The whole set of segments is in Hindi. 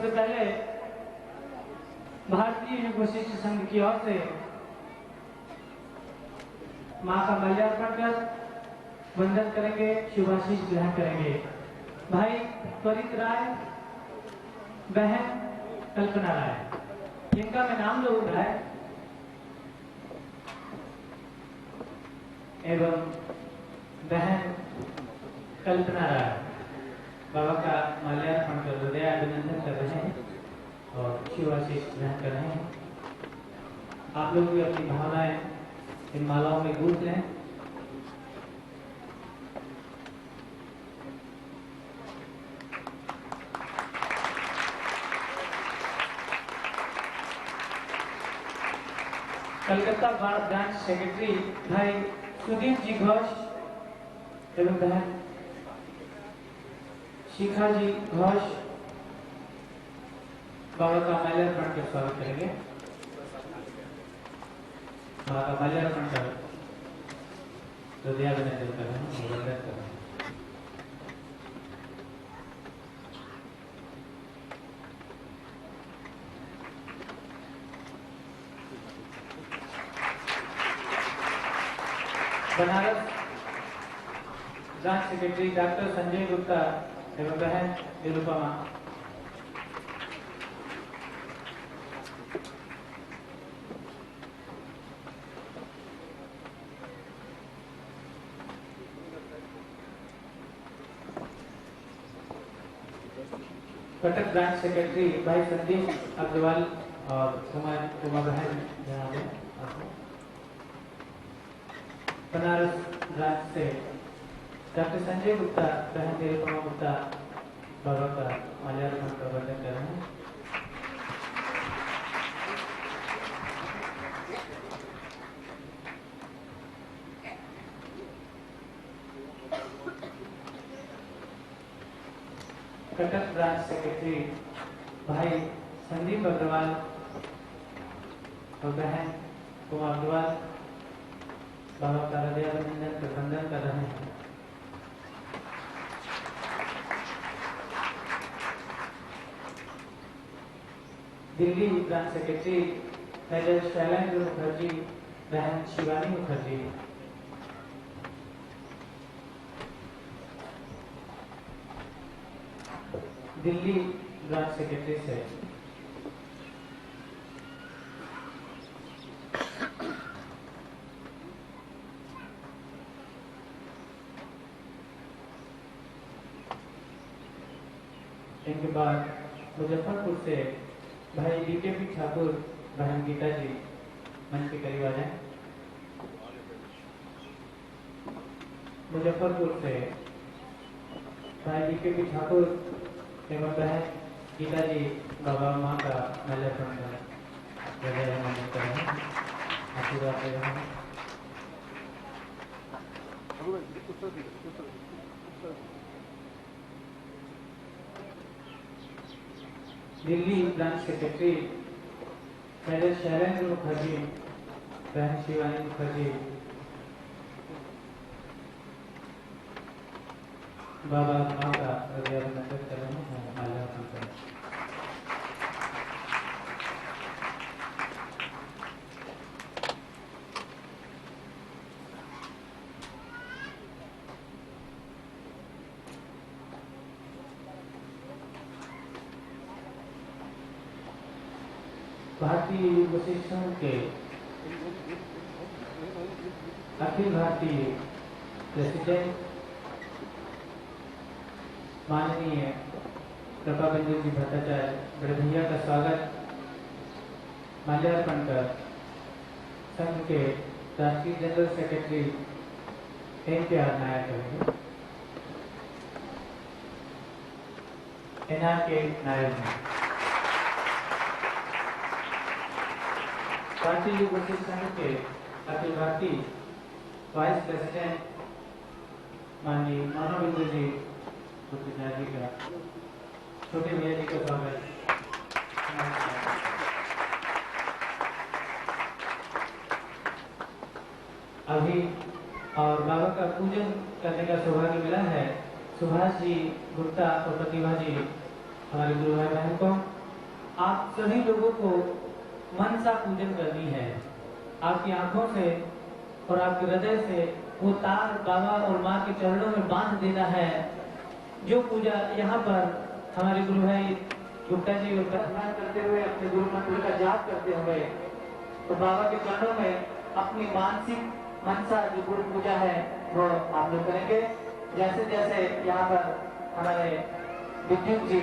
सबसे पहले भारतीय वशिष्ठ संघ की ओर से मां का माल्यार्पण कर वंदन करेंगे, शुभाशीष ग्रहण करेंगे। भाई त्वरित राय, बहन कल्पना राय, जिनका मैं नाम लूंगा है एवं बहन कल्पना राय बाबा का माल्यार्पण कर हृदय अभिनंदन कर रहे हैं और शिवाशीष ग्रहण कर रहे हैं। आप लोग भी अपनी भावनाएं इन मालाओं में गूंथ लें। कलकत्ता ब्रांच सेक्रेटरी भाई सुदीप जी घोष एवं बहन शिखा जी घोष बाबा का माल्यार्पण कर स्वागत करेंगे। बाबा का माल्यार्पण कर हृदयाभिनंदन कर रहे हैं, वंदन कर रहे हैं। Banaras branch secretary doctor Sanjay Gupta एवं बहन निरुपमा, कटक ब्रांच सेक्रेटरी भाई संदीप अग्रवाल और उमा बहन यहाँ पे। बनारस ब्रांच से डॉक्टर संजय गुप्ता बहन निरुपमा गुप्ता बाबा का माल्यार्पण का वंदन कर रहे हैं। कटक ब्रांच सेक्रेटरी भाई संदीप अग्रवाल और बहन उमा अग्रवाल बाबा का हृदयाभिनंदन कर वंदन कर रहे हैं। Delhi branch secretary major Shailendra Mukherjee बहन शिवानी मुखर्जी, दिल्ली ब्रांच सेक्रेटरी से इनके बाद मुजफ्फरपुर से भाई डीकेपी ठाकुर बहन गीता जी मंच के करीब आ जाए। मुजफ्फरपुर से भाई डीकेपी ठाकुर एवं बहन गीता जी बाबा माँ का माल्यार्पण कर रहे हैं, आशीर्वाद दे रहे हैं। Delhi branch secretary major Shailendra Mukherjee बहन शिवानी मुखर्जी बाबा माँ का हृदयाभिनंदन कर रहे हैं, माल्यार्पण कर रहे हैं। भारतीय वशिष्ठ संघ के अखिल भारतीय प्रेसिडेंट माननीय कृपाबंधु जी भट्टाचार्य बड़े भैया का स्वागत माल्यार्पण कर संघ के राष्ट्रीय जनरल सेक्रेटरी NKR नायर करेंगे। NRK नायर भारतीय वशिष्ठ संघ के अखिल भारतीय वाइस प्रेसिडेंट माननीय मानवेंद्र जी जी का छोटे भैया जी का स्वागत। अभी और बाबा का पूजन करने का सौभाग्य मिला है सुभाष जी गुप्ता और प्रतिभा जी हमारे गुरु भाई बहन को। आप सभी लोगों को मन सा पूजन करनी है। आपकी आंखों से और आपके हृदय से वो तार बाबा और माँ के चरणों में बांध देना है। जो पूजा यहाँ पर हमारे गुरु भाई गुप्ता जी और प्रार्थना करते हुए अपने गुरु मंत्र का जाप करते हुए तो बाबा के चरणों में अपनी मानसिक मनसा जो गुरु पूजा है वो आप लोग करेंगे। जैसे जैसे यहाँ पर हमारे विद्युत जी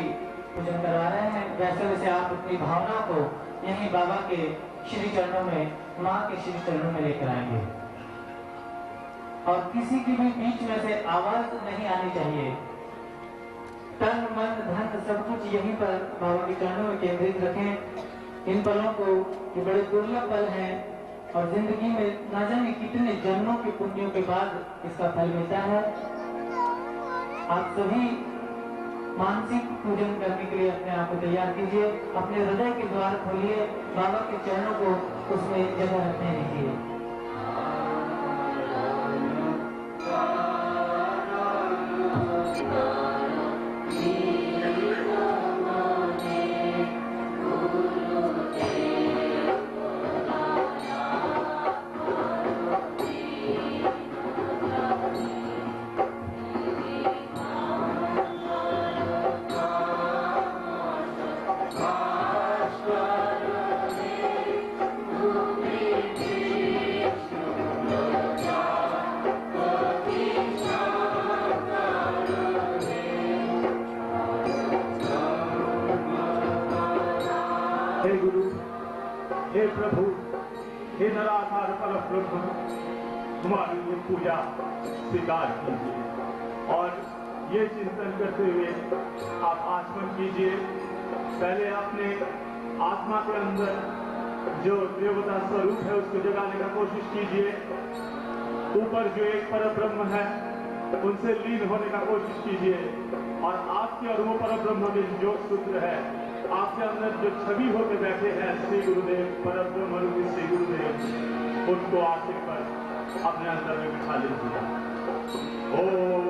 पूजन करवा रहे हैं वैसे वैसे आप अपनी भावना को यही बाबा के श्री चरणों में माँ के श्री चरणों में लेकर आएंगे और किसी की भी बीच में से आवाज नहीं आनी चाहिए। तन मन धन सब कुछ यहीं पर बाबा के चरणों में केंद्रित रखें। इन पलों को ये बड़े दुर्लभ पल हैं और जिंदगी में ना जाने कितने जन्मों के पुण्यों के बाद इसका फल मिलता है। आप सभी मानसिक पूजन करने के लिए अपने आप को तैयार कीजिए। अपने हृदय के द्वार खोलिए, बाबा के चरणों को उसमें जगह रखने दीजिए। हे गुरु, हे प्रभु, हे निराधार परब्रह्म, हमारी ये पूजा स्वीकार कीजिए और ये चिंतन करते हुए आप आचमन कीजिए। पहले अपने आत्मा के अंदर जो देवता स्वरूप है उसको जगाने का कोशिश कीजिए। ऊपर जो एक परब्रह्म है उनसे लीन होने का कोशिश कीजिए और आपके और वो परब्रह्म के जो सूत्र है आपके अंदर जो छवि होकर बैठे हैं श्री गुरुदेव परब्रह्म रूपी श्री गुरुदेव उनको आशिक पर अपने अंदर में बिठा लीजिए। ओम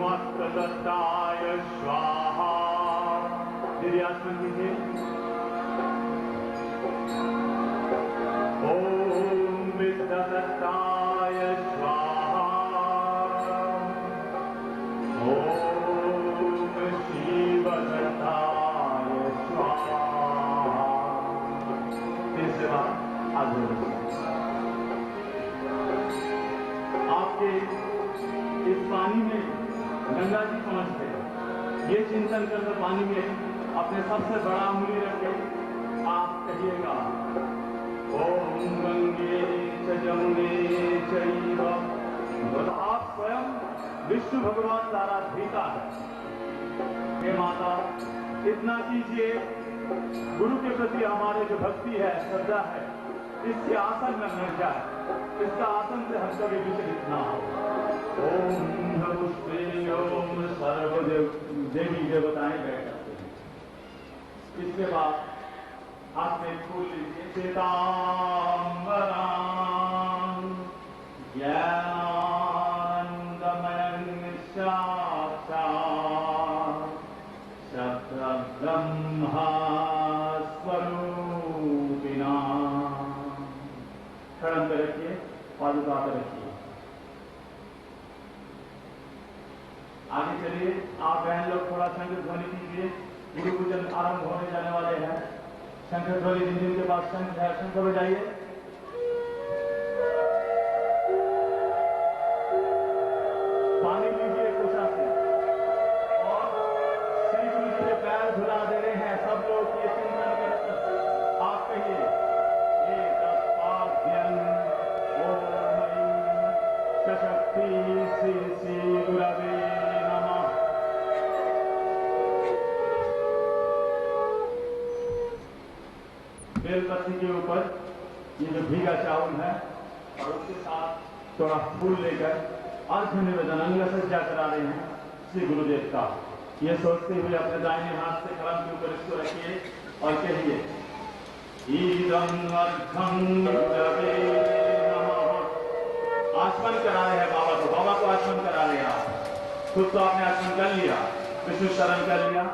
मत्तदत्ताय स्वाहा। निर्यासमन कीजिए। ओम विद्यादत्ताय स्वाहा। ओम शिवदत्ताय आपके इस पानी में गंगा जी पहुंच गए। ये चिंतन करके पानी में अपने सबसे बड़ा उंगली रख के आप कहिएगा ओम गंगे च जमुने चैव। आप स्वयं विष्णु भगवान आराधिका है। हे माता इतना कीजिए, गुरु के प्रति हमारे जो भक्ति है श्रद्धा है इसके आसन में मिल जाए, इसका आसन से हम कभी विचलित ना हो। ओम नमस्ते ओम सर्वदेव देवी देवताएं बैठ जाते हैं। इसके बाद हाथ में फूल लीजिए। सीतांबरां ज्ञानंदमयं साक्षात् शब्दब्रह्मा स्वरूपिणा। खड़म पे रखिए, पादुका पे रखिए। आगे चलिए। आप बहन लोग थोड़ा शंख ध्वनि कीजिए। गुरु पूजन आरंभ होने जाने वाले हैं। शंख ध्वनि जिनके पास शंख है शंख बजाइए। पानी लीजिए कुशा से और श्री गुरु जी के पैर धुला दे रहे हैं। सब लोग ये चिंतन कर आप कहिए शक्ति श्री गुरवे नमः। बेलपत्ती के ऊपर ये जो भीगा चावल है और उसके साथ थोड़ा फूल लेकर अर्घ्य निवेदन अंग सज्जा करा रहे हैं श्री गुरुदेव का। ये सोचते हुए अपने दाहिने हाथ से कलम के ऊपर इसको रखिए और कहिए ईदं अर्घं गुरवे नमः। आचमन करा रहे हैं बाबा को। बाबा को आचमन करा रहे हैं आप। खुद तो आपने आचमन कर लिया, विष्णु शरण कर लिया।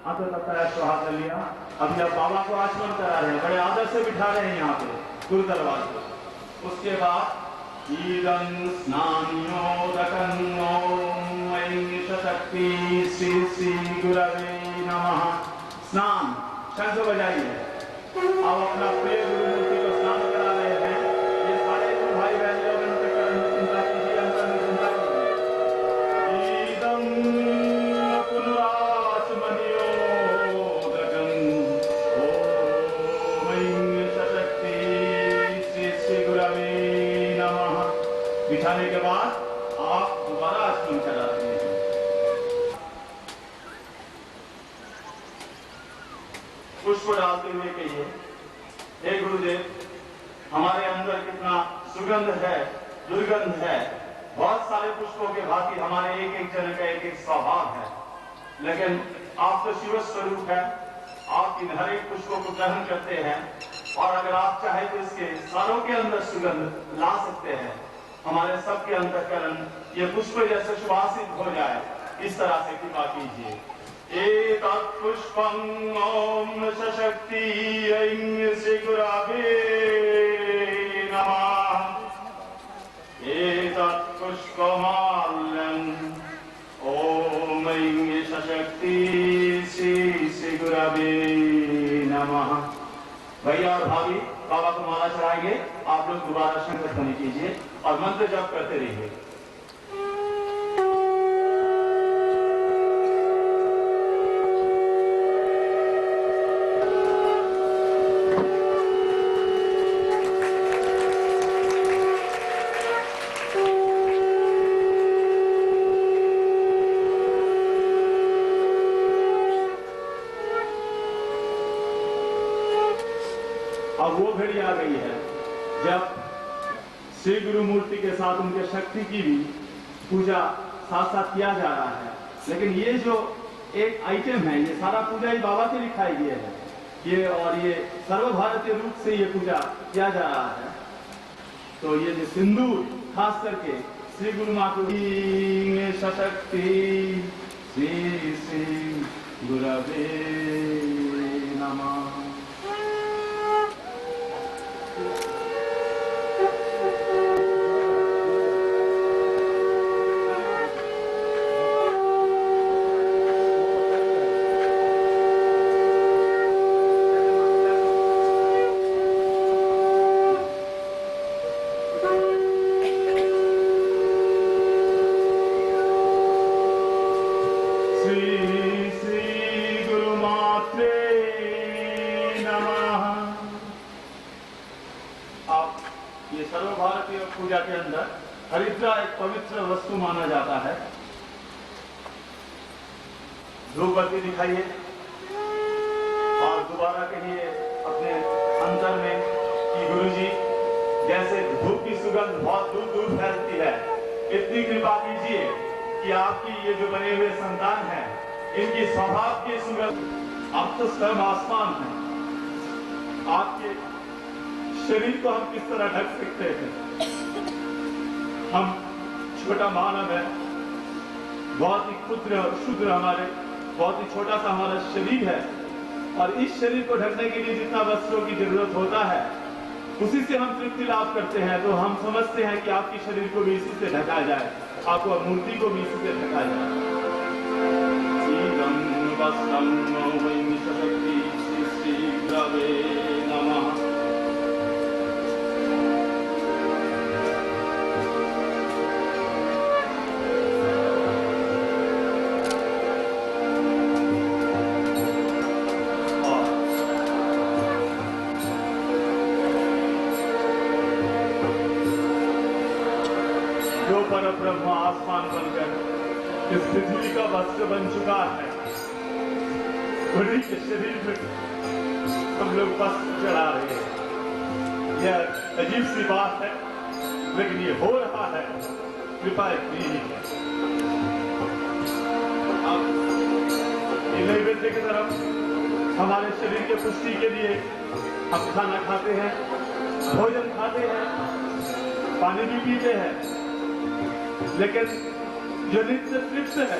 अंततः स्वाहा कर लिया। अभी अब बाबा को आचमन करा रहे हैं, बड़े आदर से बिठा रहे हैं यहाँ पे गुरु दरबार पे। उसके बाद ईदं स्नान्योदकं ओम ऐं शक्ति श्री श्री गुरवे नमः। स्नान शंख बजाइए। अब अपना प्रिय गुरु मूर्ति को स्नान करा रहे हैं। ये सारे गुरु भाई बहन लोग अंतःकरण में चिंता कीजिए, अंतर में चिंता कीजिए। ईदं पुनराचमनियोदकं ओम ऐं शक्ति श्री श्री गुरवे नमः। बिठाने के बाद आप दोबारा आचमन कराते हैं। पुष्प डालते हुए कहिए, हे गुरुदेव, हमारे अंदर कितना सुगंध है, दुर्गंध है। बहुत सारे पुष्पों के भांति हमारे एक एक जन का एक एक स्वभाव है, लेकिन आप तो शिव स्वरूप है। आप इन हर एक पुष्पों को ग्रहण करते हैं और अगर आप चाहे तो इसके सारों के अंदर सुगंध ला सकते हैं। हमारे सबके अंतःकरण ये पुष्प जैसे सुवासित हो जाए, इस तरह से कृपा कीजिए। एतत् पुष्पं ओम शक्ति ऐं श्री गुरवे नमः। एतत् पुष्पमाल्यं ओम ऐं शक्ति श्री श्री गुरवे नमः। भैया और भाभी बाबा को माला चढ़ाएंगे। आप लोग दोबारा शंख ध्वनि कीजिए और मंत्र जप करते रहिए। अब वो घड़ी आ गई है जब श्री गुरु मूर्ति के साथ उनके शक्ति की भी पूजा साथ साथ किया जा रहा है। लेकिन ये जो एक आइटम है, ये सारा पूजा ही बाबा के लिखाई गया है। ये और ये सर्वभारतीय रूप से ये पूजा किया जा रहा है। तो ये जो सिंदूर खास करके श्री गुरु माँ को शक्ति श्री श्री गुरवे नमः। सर्वभारतीय पूजा के अंदर हरिद्रा एक पवित्र वस्तु माना जाता है। धूपबत्ती दिखाइए और दोबारा कहिए अपने अंतर में कि गुरुजी, जैसे धूप की सुगंध बहुत दूर दूर फैलती है, इतनी कृपा कीजिए कि आपकी ये जो बने हुए संतान हैं, इनकी स्वभाव की सुगंध, आप तो स्वयं आसमान हैं, आपके शरीर को हम किस तरह ढक सकते हैं? हम छोटा मानव है, बहुत ही क्षुद्र शुद्र हमारे बहुत ही छोटा सा हमारा शरीर है, और इस शरीर को ढकने के लिए जितना वस्त्रों की जरूरत होता है उसी से हम तृप्ति लाभ करते हैं। तो हम समझते हैं कि आपके शरीर को भी इसी से ढका जाए, आपको मूर्ति को भी इसी से ढका जाए। जो परब्रह्म आसमान बनकर इस पृथ्वी का वस्त्र बन चुका है, उन्हीं के शरीर में हम लोग वस्त्र चढ़ा रहे हैं। यह अजीब सी बात है, लेकिन ये हो रहा है, कृपा इतनी ही है। अब नैवेद्य की तरफ हमारे शरीर के पुष्टि के लिए हम खाना खाते हैं, भोजन खाते हैं, पानी भी पीते हैं, लेकिन जो नित्य तृप्त है,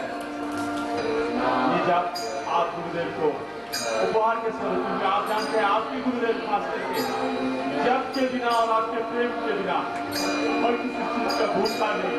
ये जब आप गुरुदेव को उपहार के स्वरूप में, आप जानते हैं आपके गुरुदेव खास करके जब के बिना और आपके प्रेम के बिना और किसी चीज का भूखा नहीं।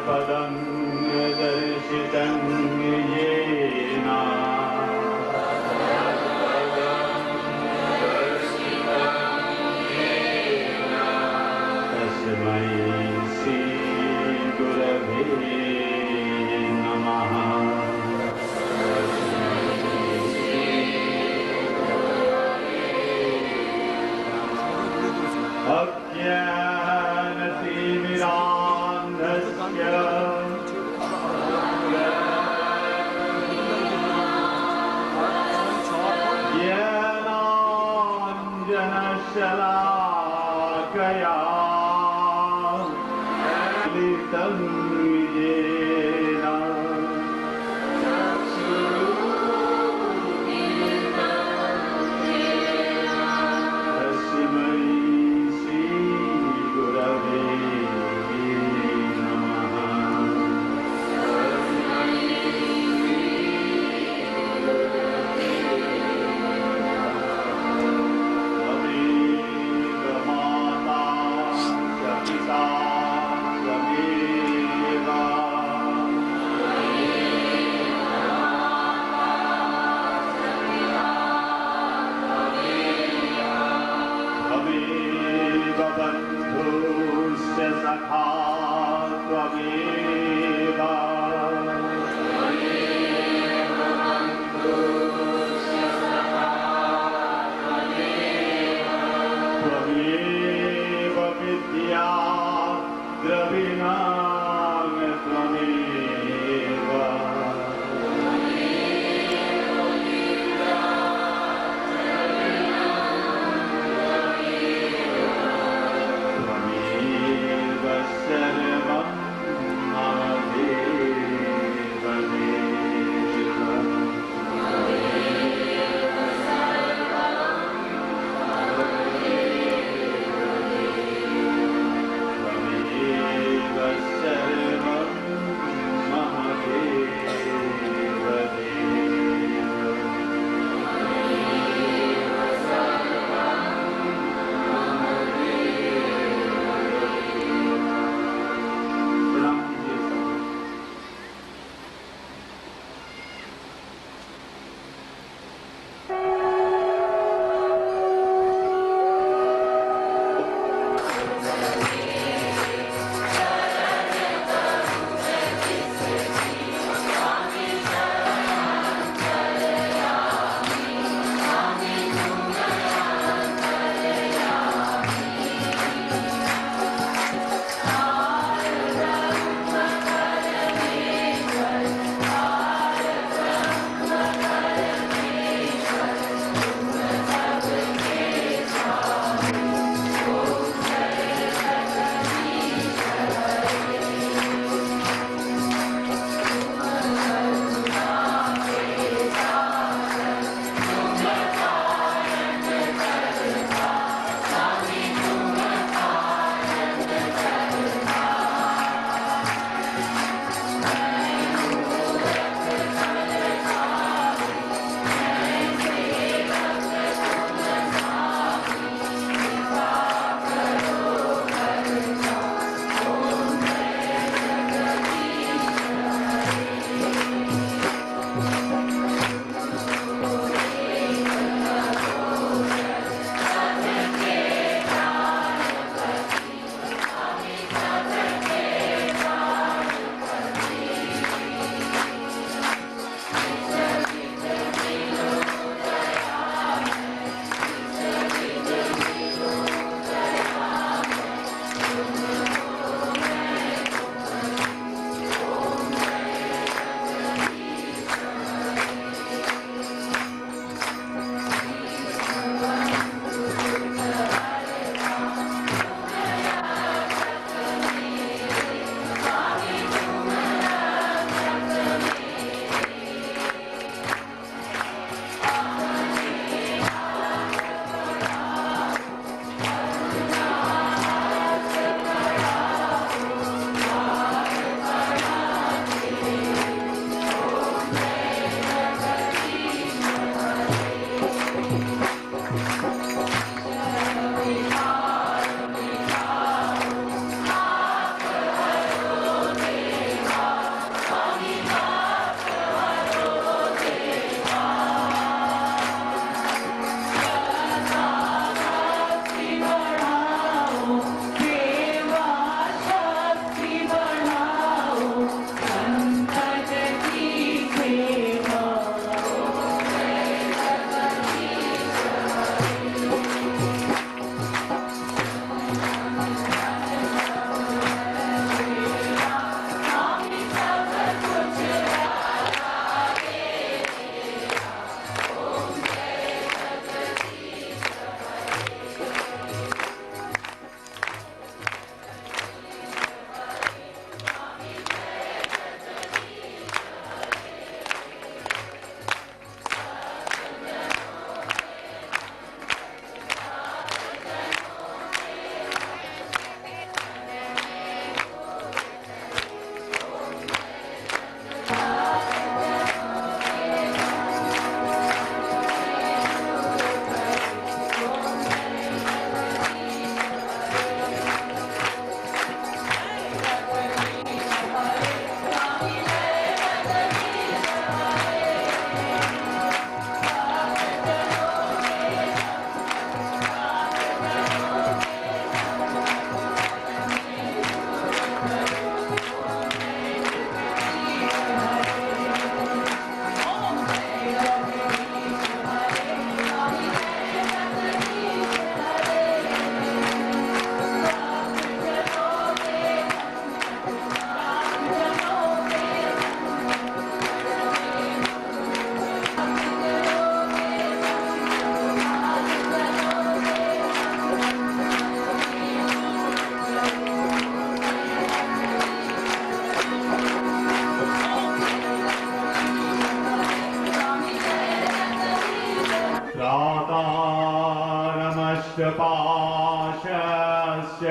पदं दर्शितं येन तस्मै श्रीगुरवे नमः। शलाकया पाशस्य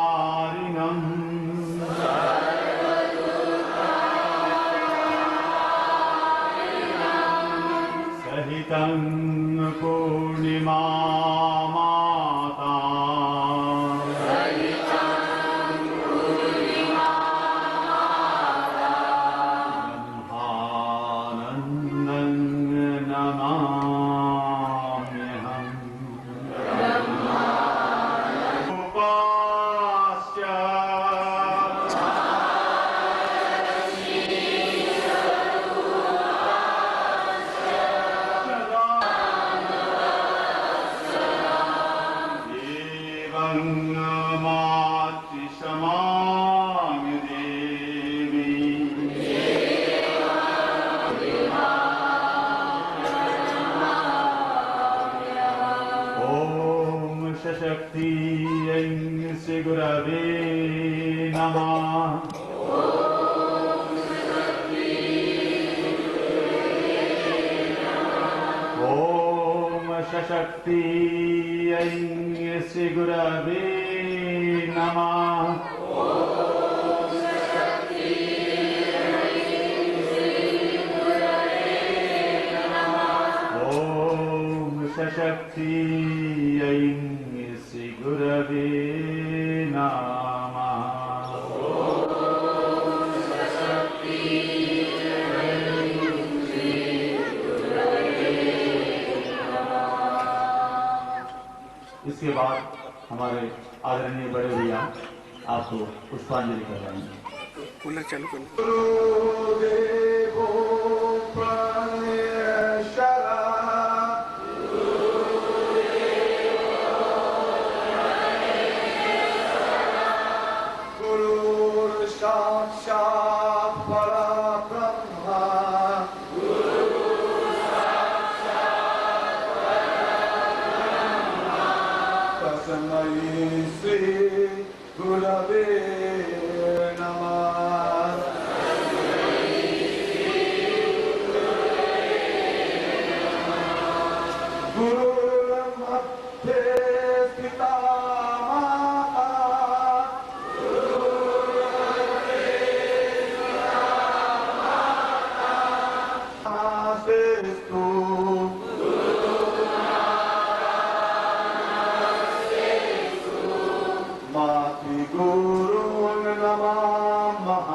सर्वदुःखापहारिणम् सहितं पूर्णिमा माता ब्रह्मानन्दं नमाम्यहम् उपास्य एवं मातृसमाम्य देवी ॐ सशक्तियै श्रीगुरवे नमः ॐ सशक्तियै श्रीगुरवे नमः ॐ सशक्तियै श्रीगुरवे नमः इसके बाद हमारे आदरणीय बड़े भैया आपको पुष्पांजलि कर रहे हैं। कूलर चालू कर लो। गुरुदेवो प्रणेशरा गुरुर् साक्षात् परब्रह्म तस्मै श्री गुरवे नमः। गुरुर्मध्ये पिता माता आसेस्तु मातृगुरून् नमामः।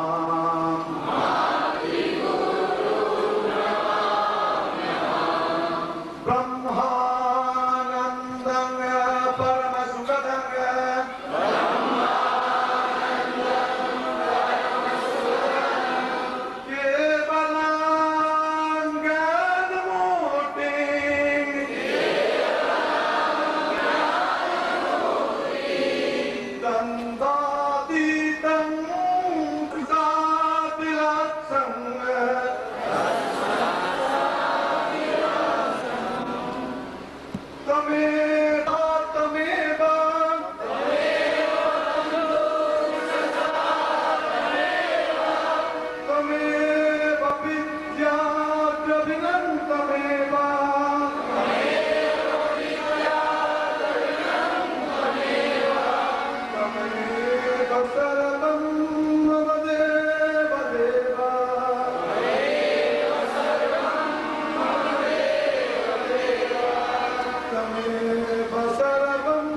ब्रह्मानन्दं परमसुखदं केवलं ज्ञानमूर्तिं दन्दातीतं कृतातिलक्षं तमेव तमेव तमेव विद्याद्रविणं तमेव तमेव सर्वं मम देव देव तमेव सर्वं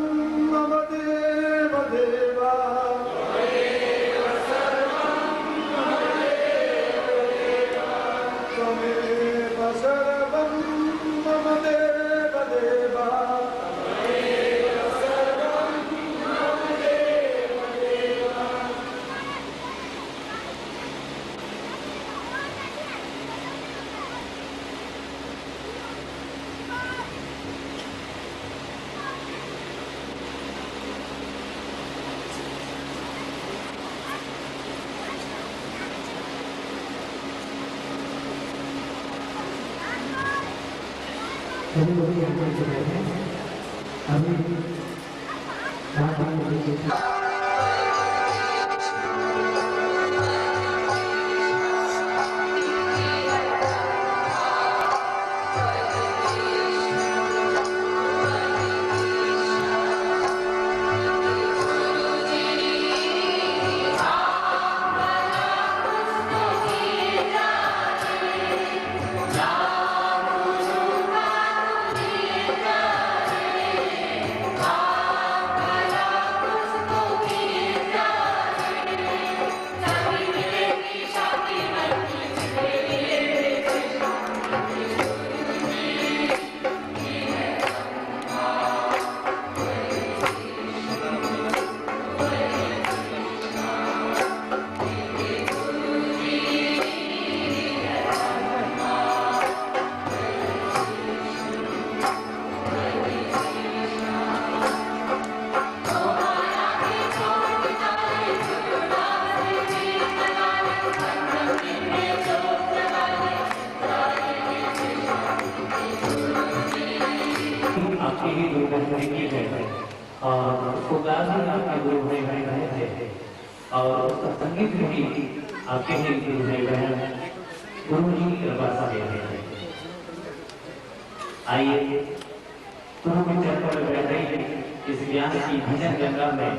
मम देव देव तमेव सर्वं मम देव देव सभी लोग यहाँ पर बैठे हैं। अभी आपके ही गुरु के तरीके गए और उसको गाना भी आपके गुरु भाई बहन रहे थे और उसका संगीत भी आपके ही गुरु भाई बहन गुरु जी की कृपा से दे रहे थे। आइए गुरु के चरण में बैठ रही इस ज्ञान की भजन गंगा में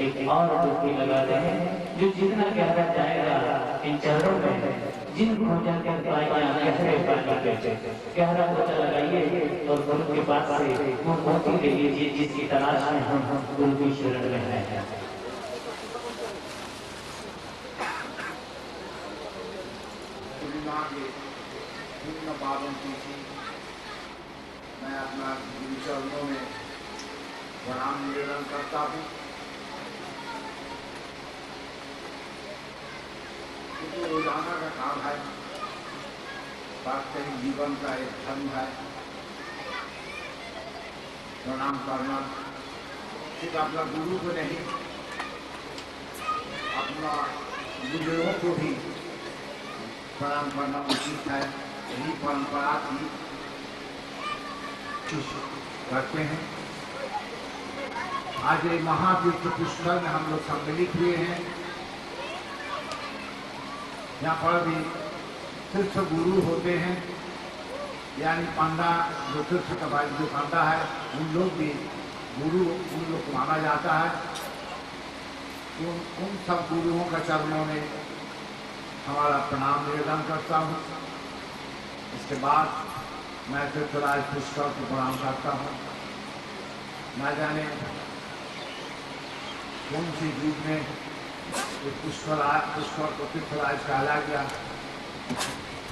एक और डुबकी लगाते हैं जो जितना गहरा जाएगा इन चरणों में जिन भोजन के गहरे पानी पे गहरा गोता लगाइए और गुरु के पास से वो मोती ले लीजिए जिसकी तलाश में हम गुरु की शरण में हैं। मैं अपना गुरु चरणों में प्रणाम निवेदन करता हूँ। क्योंकि रोजाना का काम है, वास्तविक जीवन का एक धर्म है प्रणाम करना। सिर्फ अपना गुरु को नहीं, अपना बुजुर्गों को भी प्रणाम करना उचित है। यही परंपरा थी करते हैं। आज ये महातीर्थ पुष्कर में हम लोग सम्मिलित हुए हैं। यहाँ पर भी तीर्थ गुरु होते हैं, यानी पंडा जो तीर्थ का भाई जो पंडा है उन लोग भी गुरु उन लोग को माना जाता है। उन सब गुरुओं का चरणों में हमारा प्रणाम निवेदन करता हूँ। इसके बाद मैं तीर्थराज पुष्कर को प्रणाम करता हूँ। ना जाने कौन सी युग में पुष्कर को तीर्थराज कहा गया।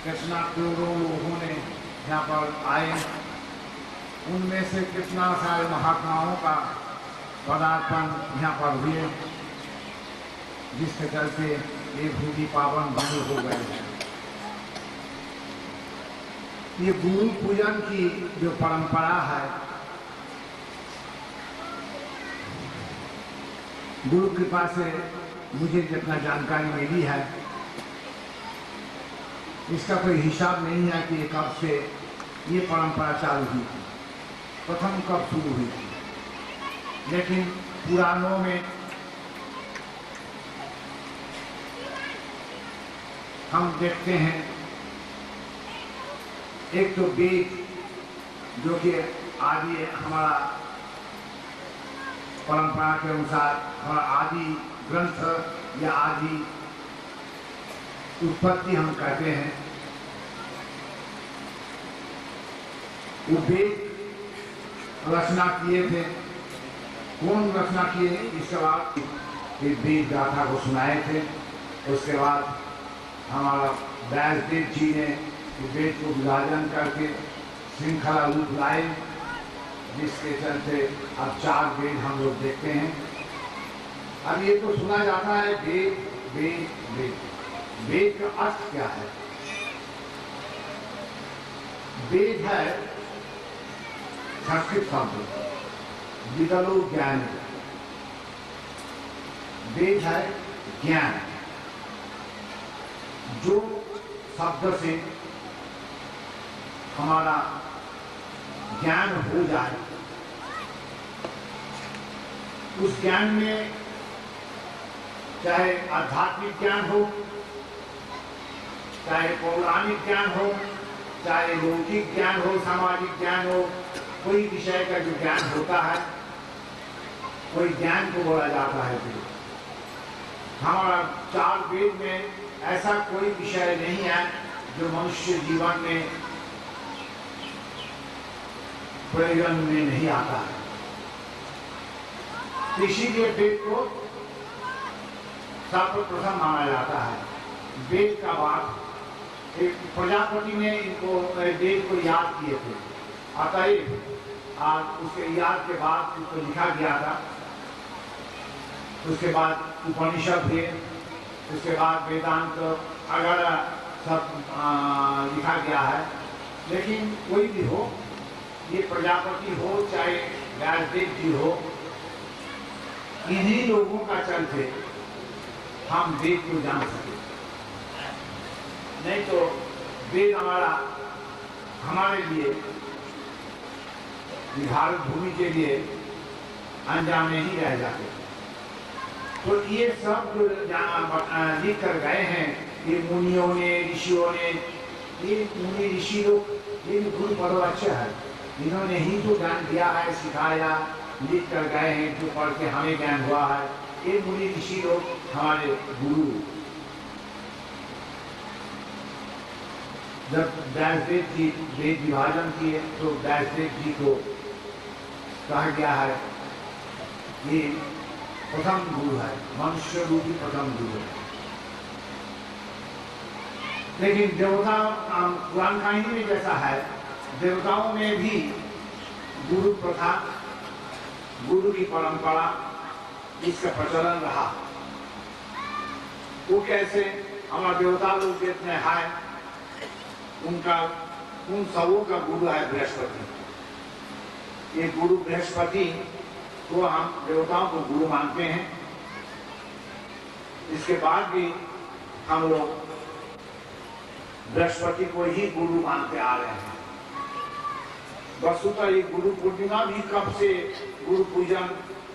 कितना करोड़ों लोगों ने यहाँ पर आए, उनमें से कितना सारे महात्माओं का पदार्पण यहाँ पर हुए, जिसके चलते ये भूमि पावन भूमि हो गए हैं। ये गुरु पूजन की जो परंपरा है, गुरु कृपा से मुझे जितना जानकारी मिली है, इसका कोई हिसाब नहीं है कि कब से ये परंपरा चालू हुई थी, प्रथम कब शुरू हुई थी। लेकिन पुराणों में हम देखते हैं, एक तो वेद जो कि आदि हमारा परंपरा के अनुसार हमारा आदि ग्रंथ या आदि उत्पत्ति हम कहते हैं, वो वेद रचना किए थे। कौन रचना किए? इसके बाद वेद गाथा को सुनाए थे। उसके बाद हमारा व्यासदेव जी ने वेद को विभाजन करके श्रृंखला रूप लाए, जिसके चलते अब 4 वेद हम लोग देखते हैं। अब ये तो सुना जाता है वेद वेद वेद, वेद का अर्थ क्या है? वेद है संस्कृत शब्द विदलो ज्ञान। वेद है ज्ञान, जो शब्द से हमारा ज्ञान हो जाए। उस ज्ञान में चाहे आध्यात्मिक ज्ञान हो, चाहे पौराणिक ज्ञान हो, चाहे लौकिक ज्ञान हो, सामाजिक ज्ञान हो, कोई विषय का जो ज्ञान होता है, कोई ज्ञान को बोला जाता है। हमारा 4 वेद में ऐसा कोई विषय नहीं है जो मनुष्य जीवन में प्रयोजन में नहीं आता है। इसीलिए वेद को सर्वप्रथम माना जाता है। वेद का बाद एक प्रजापति ने इनको वेद को याद किए थे, अतएव आज उसके याद के बाद उसको लिखा गया था। उसके बाद उपनिषद हुए, उसके बाद वेदांत वगैरह सब लिखा गया है। लेकिन कोई भी हो, ये प्रजापति हो चाहे व्यासदेव जी हो, इन्हीं लोगों का चलते हम वेद को जान सके। नहीं तो वेद हमारे लिए कि भारत भूमि के लिए अनजाने ही रह जाते थे। तो ये सब जो लिख कर गए हैं ये मुनियों ने, ऋषियों ने, ये मुनि ऋषि लोग, ये गुरु बड़ो अच्छा है, इन्होंने ही जो ज्ञान दिया है, सिखाया, लिख कर गए हैं, जो पढ़ के हमें ज्ञान हुआ है, ये मुनि ऋषि लोग हमारे गुरु। जब व्यासदेव जी वेद विभाजन किए तो व्यासदेव जी को कहा गया है ये प्रथम गुरु है, मनुष्य रूपी प्रथम गुरु है। लेकिन देवता पुराण कहानी में जैसा है, देवताओं में भी गुरु प्रथा, गुरु की परंपरा, इसका प्रचलन रहा। वो कैसे हमारा देवता लोग जितने हैं उनका उन सबों का गुरु है बृहस्पति। ये गुरु बृहस्पति को हम देवताओं को गुरु मानते हैं। इसके बाद भी हम लोग बृहस्पति को ही गुरु मानते आ रहे हैं। वस्तुतः ये गुरु पूर्णिमा भी कब से गुरु पूजन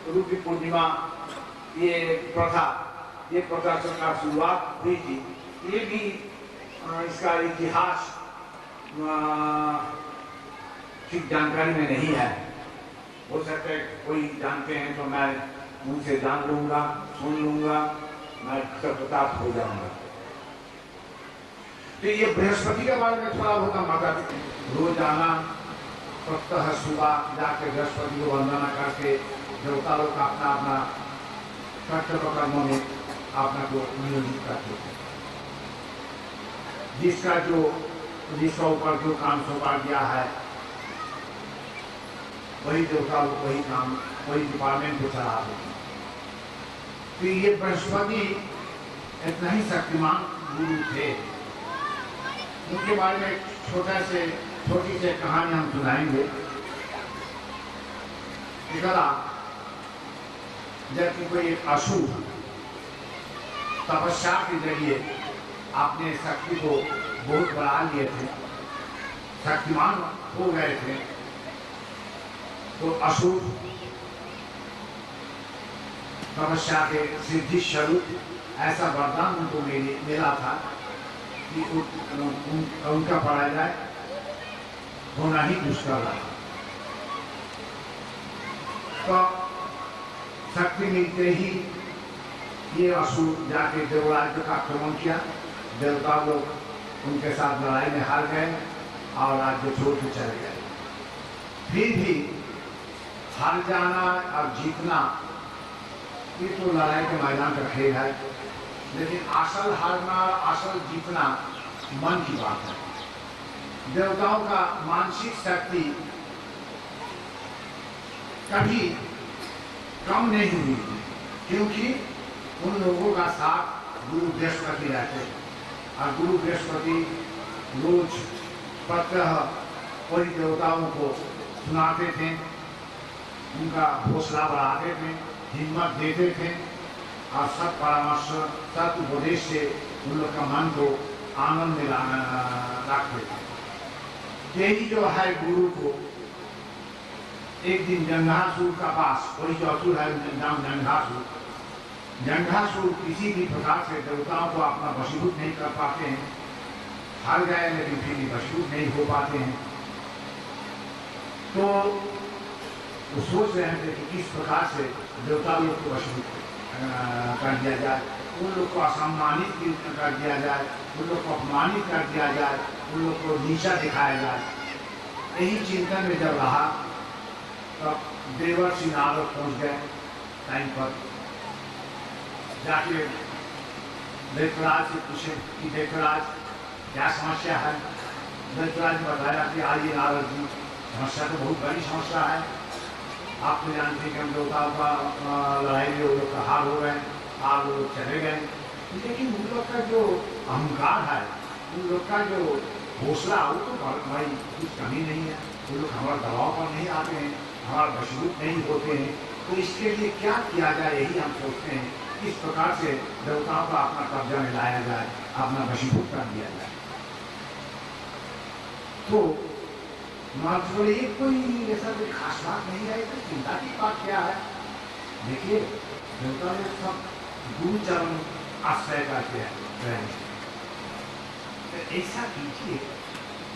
रूपी पूर्णिमा ये प्रथा का शुरुआत हुई थी, ये भी इसका इतिहास ठीक जानकारी में नहीं है। हो सकता है कोई जानते हैं तो मैं उनसे जान लूंगा, सुन लूंगा, मैं कृतज्ञतार्थ हो जाऊंगा। तो ये बृहस्पति के बारे में थोड़ा बहुत माता रोजाना प्रत्यह सुबह जाके बृहस्पति को वंदना करके देवता लोग अपना अपना कर्तव्य कर्मों में अपना को नियोजित करते थे। जिसका ऊपर जो काम सौंपा गया है वही देवता लोग वही काम, वही डिपार्टमेंट को चला रहे हैं। तो ये बृहस्पति इतना ही शक्तिमान गुरु थे। उनके बारे में छोटी से कहानी हम सुनाएंगे। जब कोई असुर तपस्या के जरिए अपने शक्ति को बहुत बढ़ा लिए थे, शक्तिमान हो गए थे, तो असुर तपस्या के सिद्धि स्वरूप ऐसा वरदान उनको मिला था कि उनका पराजय होना ही दुष्कर रहा। तो शक्ति मिलते ही ये असुर जाके देवराज्य का आक्रमण किया। देवता लोग उनके साथ लड़ाई में हार गए और राज्य छोड़ के चले गए। फिर भी हार जाना और जीतना ये तो लड़ाई के मैदान का खेल है, लेकिन असल हारना, असल जीतना मन की बात है। देवताओं का मानसिक शक्ति कभी कम नहीं हुई, क्योंकि उन लोगों का साथ गुरु बृहस्पति रहते हैं और गुरु बृहस्पति रोज प्रत्यह कोई देवताओं को सुनाते थे, उनका हौसला बढ़ाते थे, हिम्मत देते थे और सब परामर्श, सत उपदेश से उन लोग का मन को आनंद में रखते थे। यही जो है गुरु को एक दिन जंघासुर का पास, कोई जो असुर है नाम जंघासुर किसी भी प्रकार से देवताओं को अपना वशीभूत नहीं कर पाते हैं, हार गए लेकिन फिर भी वशीभूत नहीं हो पाते हैं। तो वो सोच रहे थे कि किस प्रकार से देवता लोग को वशीभूत कर दिया जाए, उन लोग को असम्मानित कर दिया जाए, उन लोग को अपमानित कर दिया जाए, उन लोग को नीचा दिखाया जाए। यही चिंतन में जब रहा तब देवर्षि नारद पहुंच गए टाइम पर। जाके दैत्यराज से पूछे कि दैत्यराज क्या समस्या है। दैत्यराज ने बताया कि आज ये नारद जी समस्या तो बहुत बड़ी समस्या है। आप तो जानते हैं कि हम देवताओं का लड़ाई में वो लोग का हार हो गए, हार वो लोग चले गए, लेकिन उन लोग का जो अहंकार है, उन लोग का जो हौसला, वो तो भाई कुछ कमी नहीं है। वो लोग हमारे दबाव पर नहीं आते हैं, हमारा वशीभूत नहीं होते हैं। तो इसके लिए क्या किया जाए, यही हम सोचते हैं। किस प्रकार से देवताओं का अपना कब्जा में लाया जाए, अपना वशीभूत कर दिया जाए। तो मार्क्स बोले ये कोई ऐसा कोई खास बात नहीं है, तो चिंता की बात क्या है। देखिए देवता लोग सब गुरु चरण आश्रय करके रहेंगे, तो ऐसा कीजिए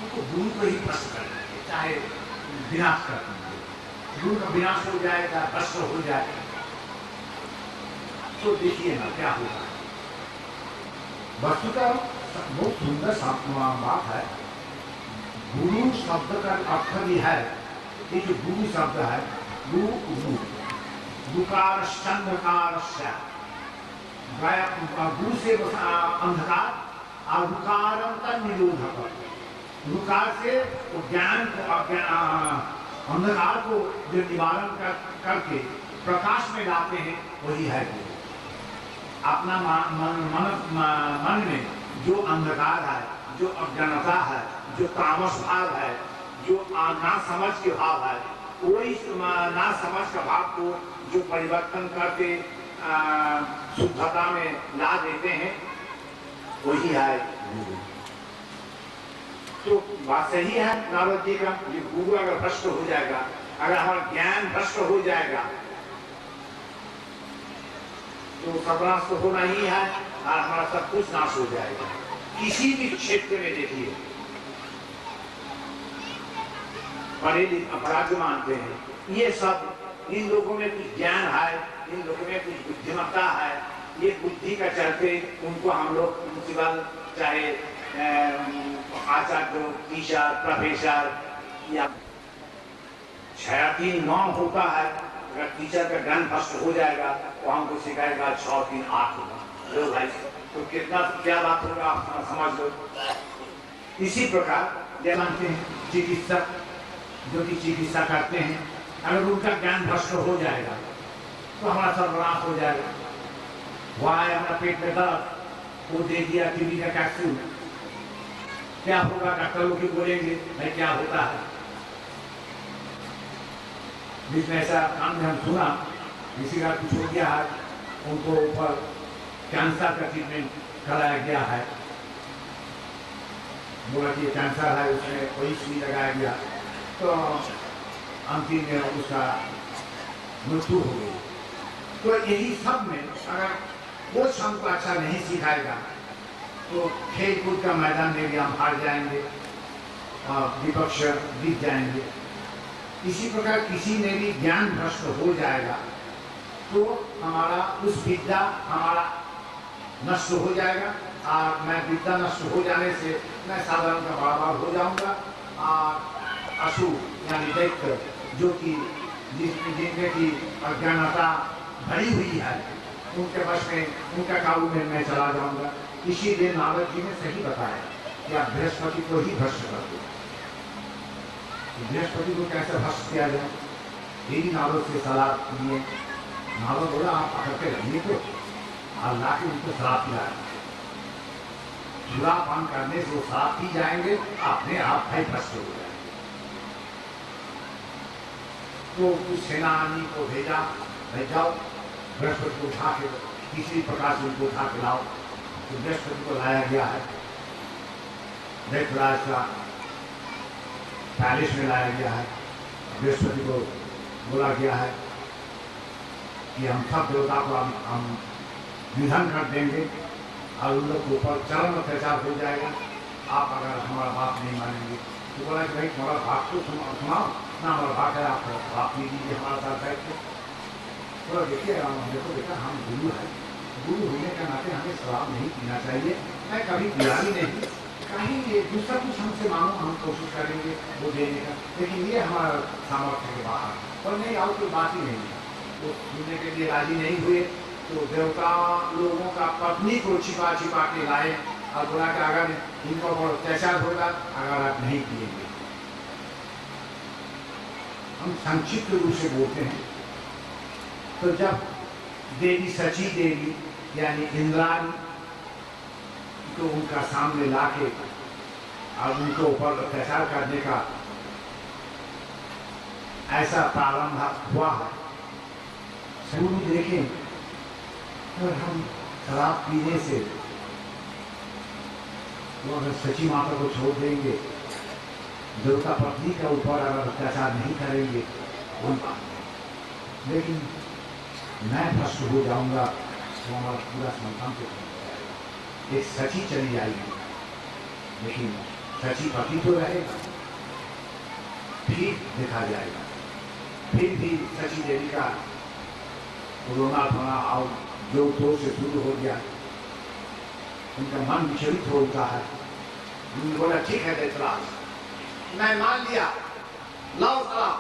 उनको गुरु को ही प्रश्न कर दीजिए, चाहे विनाश कर दीजिए, गुरु का विनाश हो जाएगा, भस्म हो जाएगा, तो देखिए ना क्या होगा। वस्तुतः बहुत सुंदर बात है। गुरु शब्द का अर्थ भी है, ये जो गुरु शब्द है, गुरु गुकार गुरु से अंधकार और रुकार निरोधक, रुकार से ज्ञान अंधकार को जो निवारण करके प्रकाश में लाते हैं वही है गुरु। अपना मन में जो अंधकार है, जो अज्ञानता है, जो तामस भाव है, जो ना समझ के भाव है, वही ना समझ का भाव को जो परिवर्तन करके शुद्धता में ला देते हैं वही है गुरु। तो बात सही है नारद जी का, ये गुरु अगर भ्रष्ट हो जाएगा, अगर हमारा ज्ञान भ्रष्ट हो जाएगा तो सर्वनाश तो होना ही है और हमारा सब कुछ नाश हो जाएगा। किसी भी क्षेत्र में देखिए पढ़े लिखे अपराध मानते हैं, ये सब इन लोगों में कुछ ज्ञान है, इन लोगों में कुछ बुद्धिमत्ता है, ये बुद्धि का चलते उनको हम लोग प्रिंसिपल चाहे आचार्य टीचर प्रोफेसर या शयातीन नाम होता है। अगर टीचर का ज्ञान भ्रष्ट हो जाएगा तो हमको सिखाएगा 6 3 8 होगा। लो भाई तो कितना क्या बात होगा आप समझ लो। इसी प्रकार जानते हैं चिकित्सक जो कि चिकित्सा करते हैं, अगर उनका ज्ञान भ्रष्ट हो जाएगा तो हमारा सर्वनाश हो जाएगा। वहाँ हमारा पेट में दर्द, वो दे दिया टीबी का कैप्सूल, क्या होगा? डॉक्टर लोग बोलेंगे भाई क्या होता है। बीच में ऐसा काम में हम सुना किसी का कुछ हो गया है, उनको ऊपर कैंसर का ट्रीटमेंट कराया गया है, बोला कि कैंसर है, उसमें कोई सुई लगाया गया तो अंतिम में उसका मृत्यु हो गई। तो यही सब में अगर वो हमको अच्छा नहीं सिखाएगा तो खेल कूद का मैदान में भी हम हार जाएंगे और विपक्ष जीत जाएंगे। इसी प्रकार किसी में भी ज्ञान भ्रष्ट हो जाएगा तो हमारा उस विद्या हमारा नष्ट हो जाएगा और मैं विद्या नष्ट हो जाने से मैं साधारण का बराबर हो जाऊंगा और अशुभ यानी दैत्य जो कि जिनमें की अज्ञानता भरी हुई है उनके वश में उनका काबू में मैं चला जाऊंगा। इसीलिए नारद जी ने सही बताया कि आप बृहस्पति को ही भ्रष्ट कर दो। बृहस्पति को कैसे भ्रष्ट किया जाए ये भी नारद से सलाह दिए। नारद बोला आप पकड़ते रहिए तो और ला के उनको शराब पिलाए, जुड़ापान करने से वो शराब पी जाएंगे, अपने आप भाई भ्रष्ट हो जाए। तो उस सेनानी को भेजा, भाई जाओ बृहस्पति को उठा के किसी प्रकार से उनको उठा के लाओ। तो बृहस्पति को लाया गया है, दैत्यराज का पैलेस में लाया गया है। बृहस्पति को बोला गया है कि हम सब देवता को हम निधन कर देंगे और उन लोग के ऊपर चरम अत्याचार हो जाएगा आप अगर हमारा बात नहीं मानेंगे। तो बोला कि भाई हमारा बात तो सुनाओ ना, हमारा बात है आप बात नहीं दीजिए हमारे साथ बैठ के। बोला देखिए देखो बेटा हम गुरु हैं, गुरु होने के नाते हमें शराब नहीं पीना चाहिए, मैं कभी पिया भी नहीं, कहीं ये दूसरा कुछ हमसे मांगो हम कोशिश करेंगे वो देने का, लेकिन ये हमारा सामर्थ्य के बाहर। और नहीं आओ कोई बात ही नहीं, वो सुनने के लिए राजी नहीं हुए। तो देवता लोगों का पत्नी को छिपा छिपा के लाए और बोला कि अगर इनको और अत्याचार होगा अगर आप नहीं पिएंगे। हम संक्षिप्त रूप से बोलते हैं। तो जब देवी सची देवी यानी इंद्राणी तो उनका सामने लाके और उनको ऊपर अत्याचार करने का ऐसा प्रारंभ हुआ है। शुरू देखें और हम शराब पीने से वो अगर सची माता को छोड़ देंगे देवता पत्नी के ऊपर अगर अत्याचार नहीं करेंगे कोई बात नहीं, लेकिन मैं भ्रष्ट हो जाऊंगा तो हमारा पूरा संतान को एक सची चली जाएगी, लेकिन सची पति तो रहेगा, फिर देखा जाएगा। फिर भी सची देवी का रोना धोना और जो तो से शुरू हो गया, उनका मन विचलित होता है। उन्होंने बोला ठीक है दैतराज, मैं मान लिया, लाओ सलाह,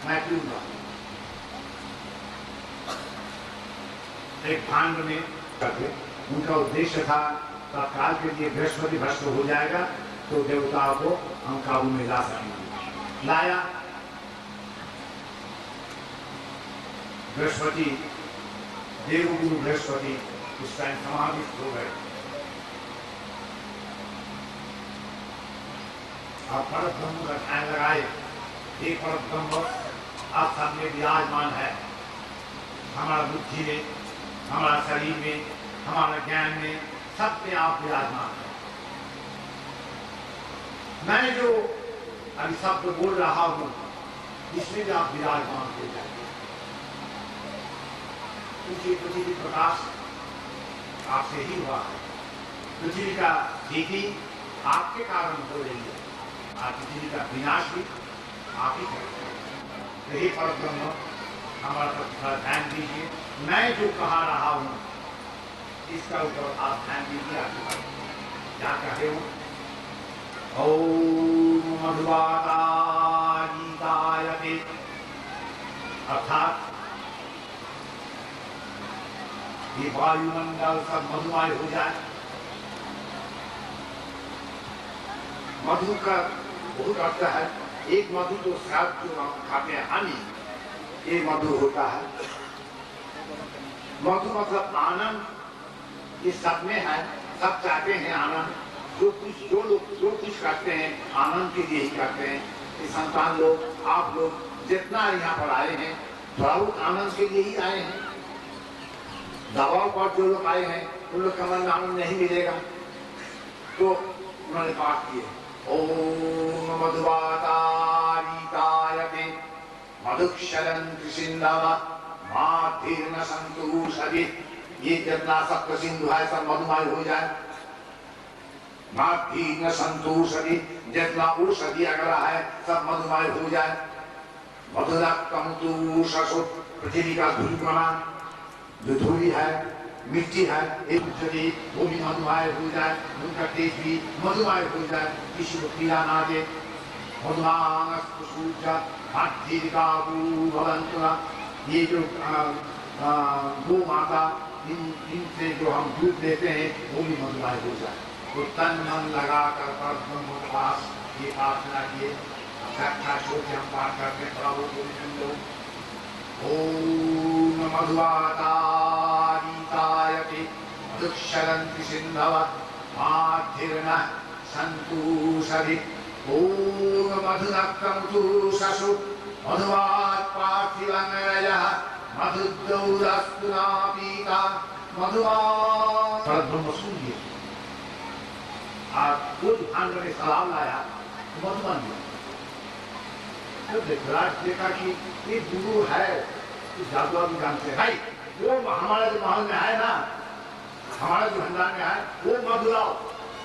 मैं पीऊंगा। एक भांड में करके उनका उद्देश्य था तत्काल के लिए बृहस्पति भ्रष्ट हो जाएगा तो देवताओं को हम काबू में ला सकेंगे। लाया बृहस्पति, देवगुरु बृहस्पति उस टाइम समाधित हो गए। आप परम ब्रह्म का ध्यान लगाए, एक परम ब्रह्म आप सामने विराजमान है, हमारा बुद्धि में, हमारा शरीर में, हमारा ज्ञान में, सब पे आप विराजमान है। मैं जो अभी शब्द बोल रहा हूं इसमें भी आप विराजमान हो जाएंगे। क्योंकि पृथ्वी प्रकाश आपसे ही हुआ है, पृथ्वी का खेती आपके कारण हो रही है, आप पृथ्वी का विनाश भी आप ही करेंगे। यही परब्रह्म हमारा थोड़ा ध्यान दीजिए। मैं जो कहा रहा हूं इसका ऊपर आप ध्यान दीजिए। आपके पास क्या कहे हो? ओम मधुवाता गीतायते, अर्थात ये वायुमंडल सब मधुमय हो जाए। मधु का बहुत अर्थ है। एक मधु तो शायद जो हम खाते हैं हनी, ये मधु होता है। मधु मतलब आनंद, ये सब में है, सब चाहते हैं आनंद। जो लोग जो कुछ करते हैं आनंद के लिए ही करते हैं। ये संतान लोग, आप लोग जितना यहाँ पर आए हैं थोड़ा बहुत आनंद के लिए ही आए हैं। दबाव पर जो लोग आए हैं उन लोग का मन में आनंद नहीं मिलेगा, तो उन्होंने बात की है ओम मधुवाता गीतायते मधुक्षरन्ति सिन्धव माधीर्न सन्तु सभी। ये जितना सप्त सिंधु है सब मधुमय हो जाए। माधीर्न सन्तु सभी, जितना औषधि अगला है सब मधुमय हो जाए। मधुरक्तम तु शशु, पृथ्वी का धूलकणा जो धूली है, मिट्टी है, एक जगह वो भी मधुमय हो जाए, उनका तेज भी मधुमय हो जाए, किसी को पीड़ा ना दे। मधुमानस्तु सूर्य माधीर्गावु भवन्तु, ये जो गो माता इनसे जो हम दूध लेते हैं वो भी मधुमय हो जाए। तो तन मन लगाकर परब्रह्म के पास ये प्रार्थना किए। व्याख्या छोड़ के हम पाठ करते हैं, थोड़ा बहुत सुन लो। ओम मधुवाता गीतायते मधुक्षरन्ति सिन्धव माधीर्न सन्तु सभी। ओम मधुनक्तं तु शशु मधुवात् पार्थिवं रजः मधुद्रौरस्तु नापीता मधुवात्। परब्रह्म सुनिए, आप कुछ भांड में सलाम लाया तो मधु बन गया। तो देखा कि ये गुरु है, जादुआ भी जानते हैं भाई, वो हमारा जो महल में है ना, हमारा जो भंडार में है वो मधु लाओ,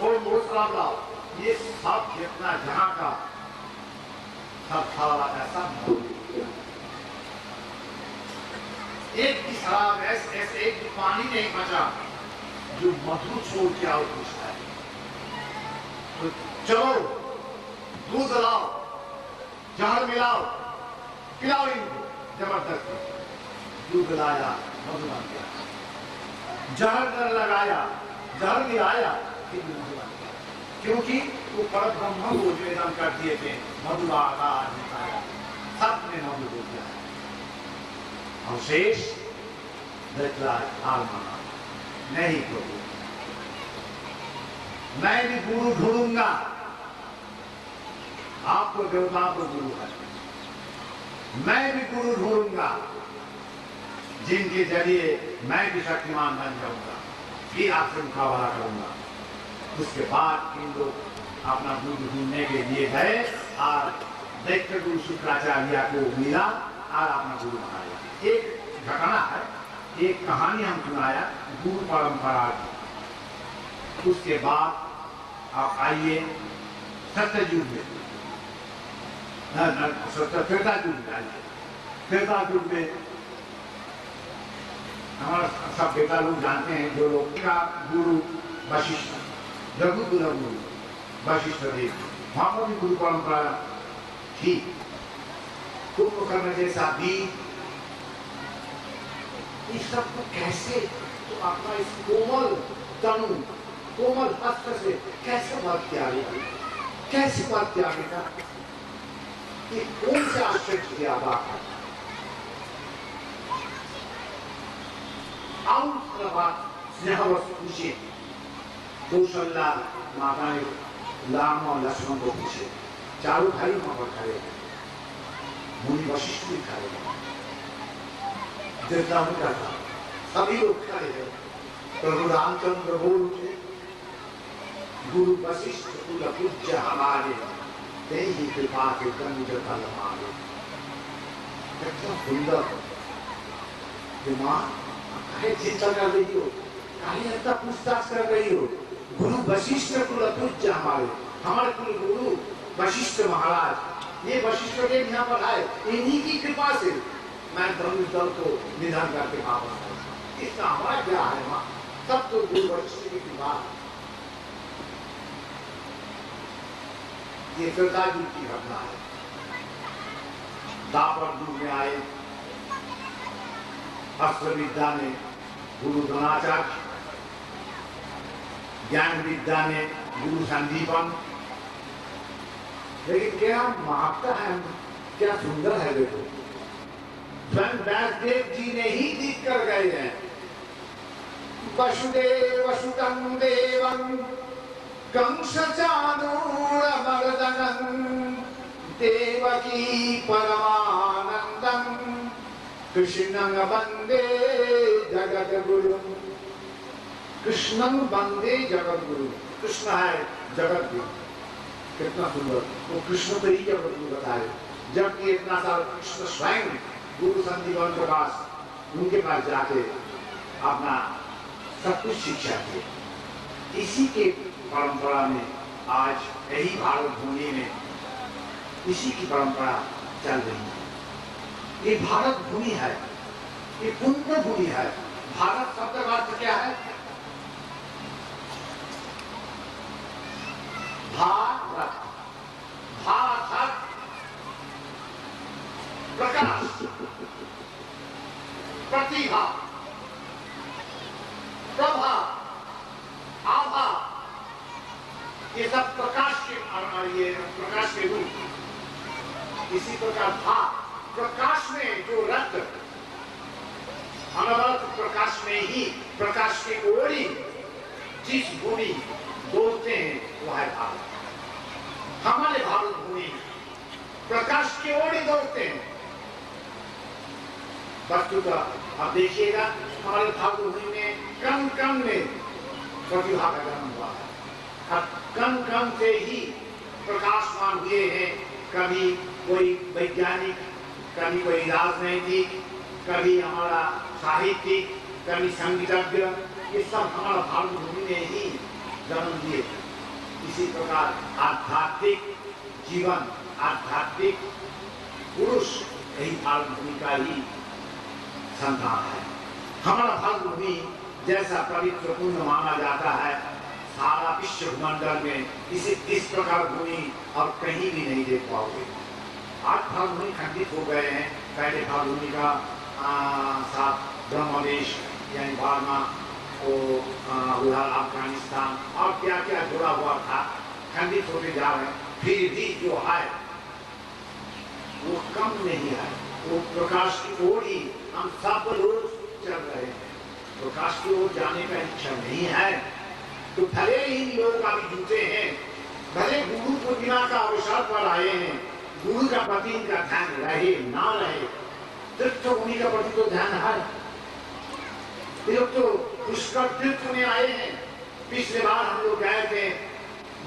वो शराब लाओ। ये सब जितना जहां का सब खराब है, सब एक की शराब ऐसे एक की पानी नहीं बचा जो मधु छोड़ के आओ पूछता है। तो चलो दूध लाओ, जहर मिलाओ, पिलाओ इनको जबरदस्ती। दूध लाया, मधु बन गया। जहर लगाया, जहर मिलाया, फिर मधु बन गया। क्योंकि वो परब्रह्म को जो एकदम कर दिए थे, मधु आकार निकाला, सब में मधु हो गया। अवशेष हार माना नहीं प्रभु, मैं भी गुरु ढूंढूंगा। आपको देवता को गुरु है, मैं भी गुरु ढूंढूंगा जिनके जरिए मैं भी शक्तिमान बन जाऊंगा, फिर आपसे मुकाबला करूंगा। उसके बाद इन लोग अपना गुरु ढूंढने के लिए गए और दैत्य गुरु शुक्राचार्य को मिला और अपना गुरु बनाया। एक घटना है, एक कहानी हम सुनाया गुरु परंपरा की। उसके बाद आप आइए सत्ययुग में, त्रेता युग में आइए। त्रेता युग में हमारा सब बेटा लोग जानते हैं, जो लोग का गुरु वशिष्ठ, रघुकुल गुरु वशिष्ठ देव, वहां पर भी गुरु परंपरा थी। कुंभकर्ण जैसा बीज, इस सब को कैसे तो अपना इस कोमल तनु, कोमल हस्त से कैसे वध किया गया, कैसे वध किया गया, ये कौन से आश्चर्य की बात है। और बात स्नेहवश पूछे, कौशल्या माता ने राम और लक्ष्मण को पूछे, चारों भाई वहां पर खड़े हैं, मुनि वशिष्ठ भी खड़े हैं, देवता का था, सभी लोग खड़े हैं। प्रभु रामचंद्र बोल उठे, गुरु वशिष्ठ कुल पूज्य हमारे, तेरी कृपा के गंज फल हमारे। कितना सुंदर मां चिंता कर रही हो, इतना पूछताछ कर रही हो। गुरु वशिष्ठ कुल पूज्य हमारे कुल गुरु वशिष्ठ महाराज, ये वशिष्ठ देव यहाँ पर आए, इन्हीं की कृपा से मैं धनुष दल को निधन करके वापस आया। इसका हमारा क्या है मां, सब तो गुरु वशिष्ठ की कृपा। ये त्रेता युग की घटना है। द्वापर युग में आए, अस्त्र विद्या ने गुरु द्रोणाचार्य, ज्ञान विद्या ने गुरु संदीपन। लेकिन क्या महत्ता है, क्या सुंदर है। देखो स्वयं व्यासदेव जी ने ही जीत कर गए हैं। वसुदेव सुतं देवं कंस चाणूरमर्दनं देवकी परमानंदं कृष्णं वंदे जगद्गुरुं। कृष्णं वंदे जगद्गुरु, कृष्ण है जगत गुरु। कितना सुंदर, वो कृष्ण तो ही जगत गुरु बताए, जबकि इतना साल कृष्ण स्वयं गुरु संदीपन के पास, उनके पास जाके अपना सब कुछ शिक्षा दी। इसी के परंपरा में आज यही भारत भूमि में इसी की परंपरा चल रही है। ये भारत भूमि है, ये पुण्य भूमि है। भारत शब्द का अर्थ क्या है? भारत, भारत प्रकाश, प्रतिभा, प्रभा, आभा, ये सब प्रकाश के रूप। इसी प्रकार था प्रकाश में जो रक्त, अनवरत प्रकाश में ही प्रकाश की ओरी जिस भूमि बोलते हैं वह है भारत। हमारे भारत भूमि प्रकाश की ओर ही दौड़ते हैं। वस्तुतः अब देखिएगा हमारे भारत भूमि में कण कण में प्रतिभा का जन्म हुआ है। अब कण कण से ही प्रकाशमान हुए हैं। कभी कोई वैज्ञानिक, कभी कोई राजनैतिक, कभी हमारा साहित्यिक, कभी संगीतज्ञ, ये सब हमारा भारत भूमि में ही जन्म दिए। इसी प्रकार आध्यात्मिक जीवन, आध्यात्मिक पुरुष यही भारत भूमि का ही संतान है। हमारा भारत भूमि जैसा पवित्र पुण्य माना जाता है, सारा विश्व मंडल में इस प्रकार भूमि अब कहीं भी नहीं देख पाओगे। आज भारत भूमि खंडित हो गए हैं। पहले भारत भूमि का साथ ब्रह्मदेश यानी बार्मा, उधर अफगानिस्तान और क्या क्या जुड़ा हुआ था, खंडित होते जा रहे हैं। फिर भी जो है वो कम नहीं है। वो प्रकाश की ओर ही हम सब लोग चल रहे हैं। प्रकाश की ओर जाने का इच्छा नहीं है तो भले ही लोग अभी जुटे हैं, भले गुरु पूर्णिमा का अवसर पर आए हैं, गुरु का प्रति का ध्यान रहे ना रहे, तीर्थ भूमि का प्रति तो ध्यान है। ये लोग तो पुष्कर तीर्थ में आए हैं। पिछले बार हम लोग गए थे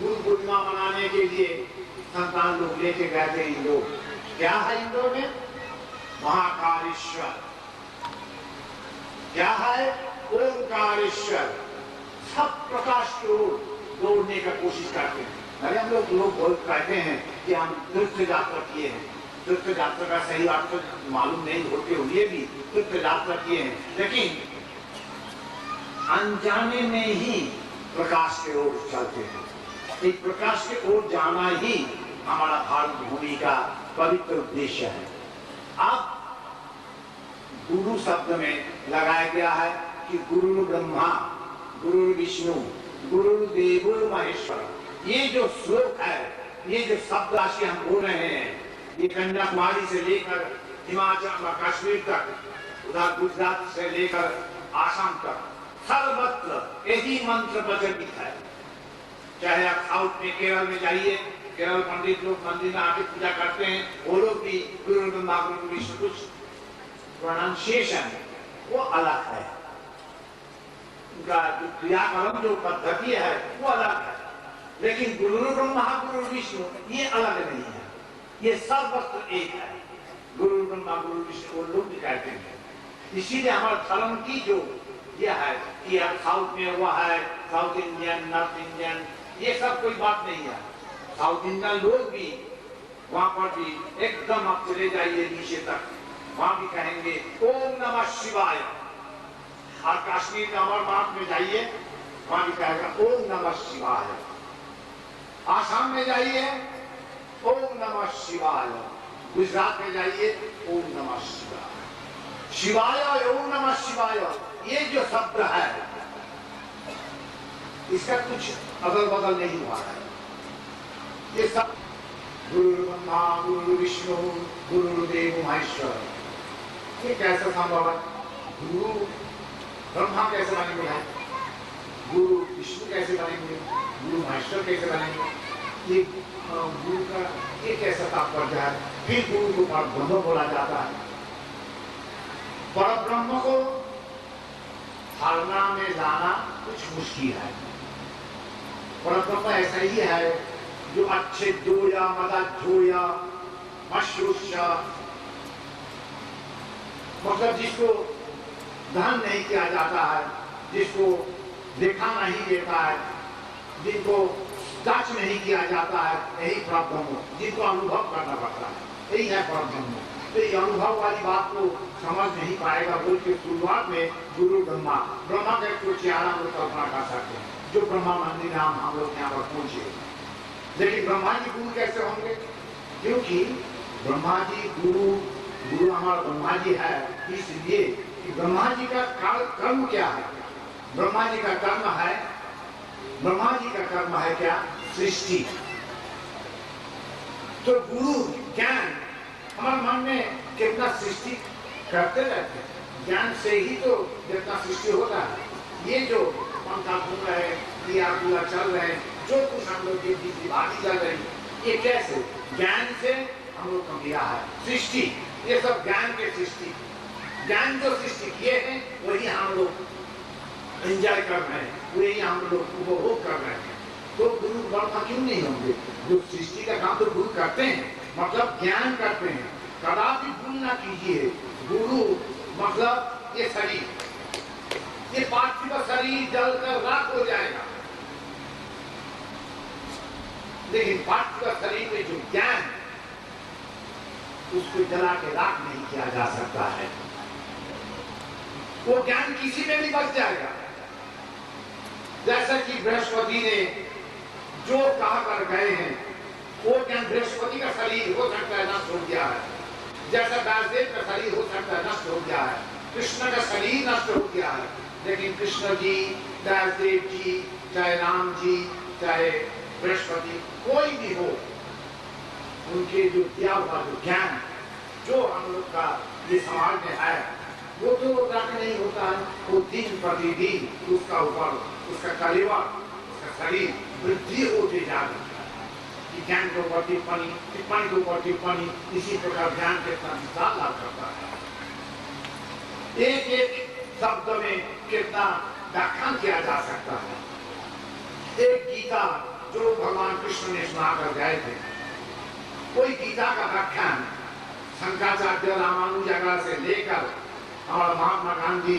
गुरु पूर्णिमा मनाने के लिए संतान लोग लेके गए थे इंदौर। क्या है इंदौर में? महाकालेश्वर। क्या है? ओंकारेश्वर। सब प्रकाश की ओर दौड़ने का कोशिश करते हैं। अरे हम लोग बहुत कहते हैं कि हम तीर्थ यात्रा किए हैं। तीर्थ यात्रा का सही अर्थ तो मालूम नहीं होते हुए भी तीर्थ यात्रा किए हैं, लेकिन अनजाने में ही प्रकाश की ओर चलते हैं। इस प्रकाश की ओर जाना ही हमारा भारत भूमि का पवित्र उद्देश्य है। अब गुरु शब्द में लगाया गया है कि गुरु ब्रह्मा, गुरु विष्णु, गुरु देवो महेश्वर। ये जो श्लोक है, ये जो शब्द राशि हम बोल रहे हैं, ये कन्याकुमारी से लेकर हिमाचल कश्मीर तक, उधर गुजरात से लेकर आसाम तक, सर्वत्र यही मंत्र प्रचलित है। चाहे आप साउथ में केरल में जाइए, केरल पंडित लोग मंदिर में आके पूजा करते हैं, वो लोग भी गुरु ब्रह्मा गुरु विष्णु, कुछ प्रोनाउंसिएशन वो अलग है, उनका जो क्रियाक्रम जो पद्धति है वो अलग है, लेकिन गुरु ब्रह्मा गुरु विष्णु ये अलग नहीं है, ये सर्वत्र एक है। गुरु ब्रह्मा गुरु विष्णु को लोग भी कहते हैं। इसीलिए हमारे धर्म की जो यह है कि साउथ में हुआ है, साउथ इंडियन, नॉर्थ इंडियन, ये सब कोई बात नहीं है। साउथ इंडियन लोग भी वहां पर भी एकदम आप चले जाइए नीचे तक, वहां भी कहेंगे ओम नमः शिवाय। और कश्मीर के अमरनाथ में जाइए, वहां भी कहेगा ओम नमः शिवाय। आसाम में जाइए ओम नमः शिवाय। गुजरात में जाइए ओम नमः शिवाय। शिवाय और ओम नमः शिवाय ये जो शब्द है, इसका कुछ अदल बदल नहीं हुआ है। ये सब गुरु ब्रह्मा गुरु विष्णु गुरुदेव महेश्वर, ये कैसे संभव है? गुरु ब्रह्मा कैसे बनेंगे? गुरु विष्णु कैसे बनेंगे? गुरु महेश्वर कैसे बनेंगे? ये गुरु का ये कैसा तात्पर्य है? फिर गुरु को परब्रह्म बोला जाता है। परब्रह्म को धारणा में लाना कुछ मुश्किल है। परब्रह्म ऐसा ही है जो अच्छे जोया मदोया मशरूषा, मतलब जिसको दहन नहीं किया जाता है, जिसको देखा नहीं देता है, जिनको टच नहीं किया जाता है, यही परब्रह्म, जिनको अनुभव करना पड़ता है, यही है परब्रह्म। तो ये अनुभव वाली बात को समझ नहीं पाएगा बोल के शुरुआत में गुरु ब्रह्मा, ब्रह्मा का कुछ चेहरा हम लोग कल्पना कर सकते हैं, जो ब्रह्मा मंदिर हम लोग यहाँ पर पहुंचे। लेकिन ब्रह्मा जी गुरु कैसे होंगे? क्योंकि ब्रह्मा जी गुरु हमारा ब्रह्मा जी है, इसलिए कि ब्रह्मा जी का कर्म क्या है? ब्रह्मा जी का कर्म है क्या? सृष्टि। तो गुरु ज्ञान हमारे मन में कितना सृष्टि करते रहते हैं, ज्ञान से ही तो जितना सृष्टि होता है। ये जो पंखा घूम रहे हैं, दिया पूरा चल रहे हैं, जो कुछ हम लोग की भांति चल रही है, ये कैसे? ज्ञान से हम लोग को दिया है सृष्टि। ये सब ज्ञान के सृष्टि, ज्ञान जो सृष्टि किए हैं वही हम लोग एंजॉय कर रहे हैं, वही हम लोग उपभोग कर रहे हैं। तो गुरु ब्रह्मा क्यों नहीं होंगे? जो सृष्टि का काम तो गुरु करते हैं, मतलब ज्ञान करते हैं। कदापि भूल ना कीजिए, गुरु मतलब ये शरीर, ये पार्थिव शरीर जलकर राख हो जाएगा, लेकिन पार्थिव शरीर में जो ज्ञान, उसको जला के राख नहीं किया जा सकता है। वो ज्ञान किसी में भी बच जाएगा। जैसा कि बृहस्पति ने जो कहा कर गए हैं, वो ज्ञान बृहस्पति का शरीर हो सकता है नष्ट हो गया है, जैसा व्यासदेव का शरीर हो सकता है नष्ट हो गया है, कृष्ण का शरीर नष्ट हो गया है, लेकिन कृष्ण जी, व्यासदेव जी, चाहे राम जी, चाहे बृहस्पति, कोई भी हो, उनके जो दिया हुआ जो ज्ञान जो हम लोग का ये समाज में है, वो तो रख नहीं होता है। वो दिन प्रतिदिन उसका ऊपर उसका कलेवर, उसका शरीर वृद्धि होते जा रही है। ज्ञान के ऊपर टिप्पणी, टिप्पणी के ऊपर टिप्पणी, इसी प्रकार ज्ञान के विस्तार लाभ करता है। एक एक शब्द में कितना व्याख्यान किया जा सकता है। एक गीता जो भगवान कृष्ण ने सुनाकर गए थे। कोई गीता का व्याख्यान शंकराचार्य रामानुजाचार्य से लेकर हमारा महात्मा गांधी,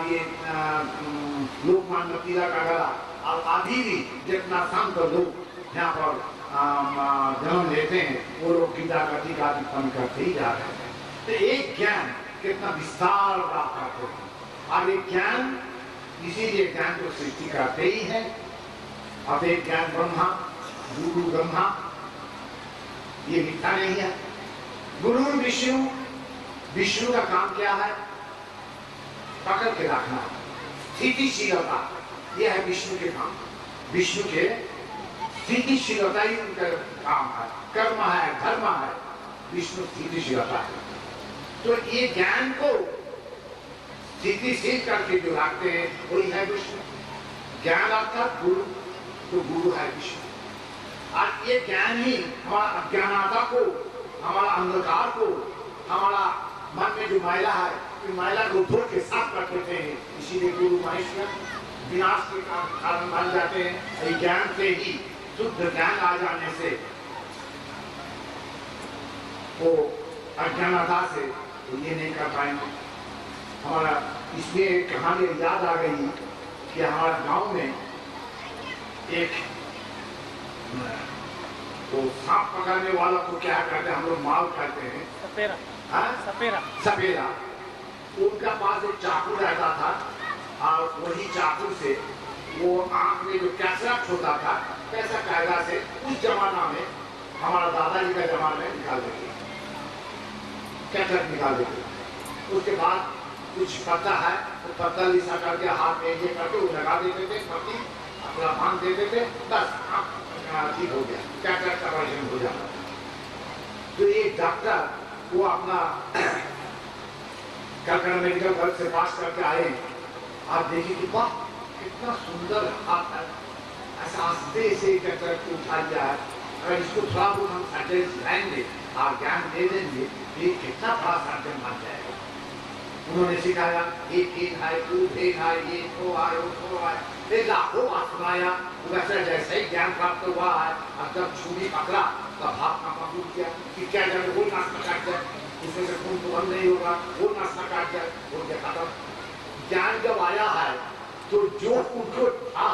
ये लोकमान्य तिलक वगैरह और आदि भी जितना संत लोग यहाँ पर जन्म लेते हैं वो लोग गीता का टीका टिप्पणी करते ही जा रहे हैं। तो एक ज्ञान कितना विस्तार प्राप्त करते हैं और एक ज्ञान, इसीलिए ज्ञान को सृष्टि करते ही है। अब एक ज्ञान ब्रह्मा, गुरु ब्रह्मा, ये मिथ्या नहीं है। गुरु विष्णु, विष्णु का काम क्या है? पकड़ के रखना, स्थितिशीलता, यह है विष्णु के काम। विष्णु के स्थितिशीलता ही उनका काम है, कर्म है, धर्म है। विष्णु स्थितिशीलता है। तो ये ज्ञान को स्थितिशील करके जो रखते हैं वही है विष्णु। ज्ञान अर्थात गुरु, तो गुरु है विष्णु। और ये ज्ञान ही हमारा अज्ञानता को, हमारा अंधकार को, हमारा मन में जो मैला है, मैला को धो के साफ कर देते हैं। इसीलिए गुरु महेश्वर विनाश के कारण बन जाते हैं। ज्ञान से ही, शुद्ध ज्ञान आ जाने से वो अज्ञानता से तो ये नहीं कर पाएंगे। हमारा इसमें एक कहानी याद आ गई कि हमारे गांव में एक तो सांप पकड़ने वाला को क्या करते हैं, हम लोग माल करते हैं, सपेरा। हाँ? सपेरा। सपेरा। उनका पास एक चाकू रहता था और वही चाकू से वो आंख में जो कैसरत होता था, कैसा कायदा से उस जमाना में, हमारा दादाजी का जमाना में निकाल देते, कैसरत निकाल देते। उसके बाद कुछ पत्ता है, तो पत्ता लिसा करके हाथ में ये करके वो लगा देते थे, पत्ती अपना बांध देते थे, बस ठीक हो गया, कैसरत का वर्जन हो जाता। तो एक डॉक्टर वो अपना कलकत्ता मेडिकल कॉलेज से पास करके आए। आप देखिए कि वाह कितना सुंदर हाथ है, ऐसा आस्ते से कैसरत को उठा दिया है। अगर इसको थोड़ा बहुत हम सर्जन सिखाएंगे और ज्ञान दे देंगे, ये कितना बड़ा सर्जन बन जाएगा। उन्होंने सिखाया, ये भेद है, वो भेद है, ये तो आए, वो तो आए, फिर लाखों बार सुनाया। वैसे जैसे ही ज्ञान प्राप्त हुआ है, अब जब छुरी पकड़ा तब हाथ का पकड़ किया कि क्या जाए वो नाश न काट जाए, उसमें से खून तो बंद नहीं होगा, वो नाश न काट जाए, वो क्या खत्म। ज्ञान जब आया है तो जो उनको था,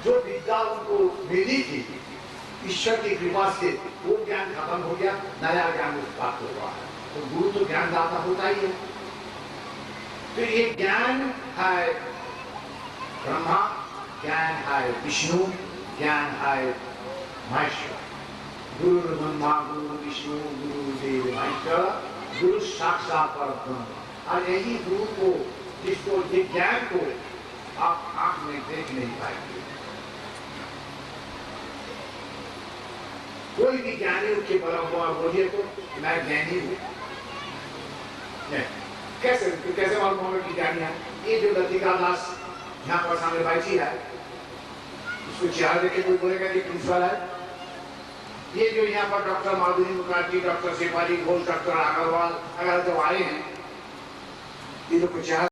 जो विद्या उनको मिली थी ईश्वर की कृपा से, वो ज्ञान खत्म हो गया, नया ज्ञान प्राप्त हुआ है। तो गुरु तो ज्ञान दाता होता ही है। तो ये ज्ञान है ब्रह्मा, ज्ञान है विष्णु, ज्ञान है महेश्वर। गुरु ब्रह्मा, गुरु विष्णु, गुरु देव महेश्वर, गुरु साक्षात परब्रह्म। और यही गुरु को, जिसको ये ज्ञान को आप आंख में देख नहीं पाएंगे। कोई भी ज्ञानी उसके बराबर बोलिए तो मैं ज्ञानी हूँ, कैसे मालूम होगा कि ज्ञानी है? ये जो लतिका दास यहाँ पर सामने बैठी है, उसको चेहरा देखे कोई बोलेगा कि प्रिंसिपल है। ये जो यहाँ पर डॉक्टर माधुरी मुखर्जी, डॉक्टर शेफाली घोष, डॉक्टर अग्रवाल अगर जो आए हैं, ये लोग को चेहरा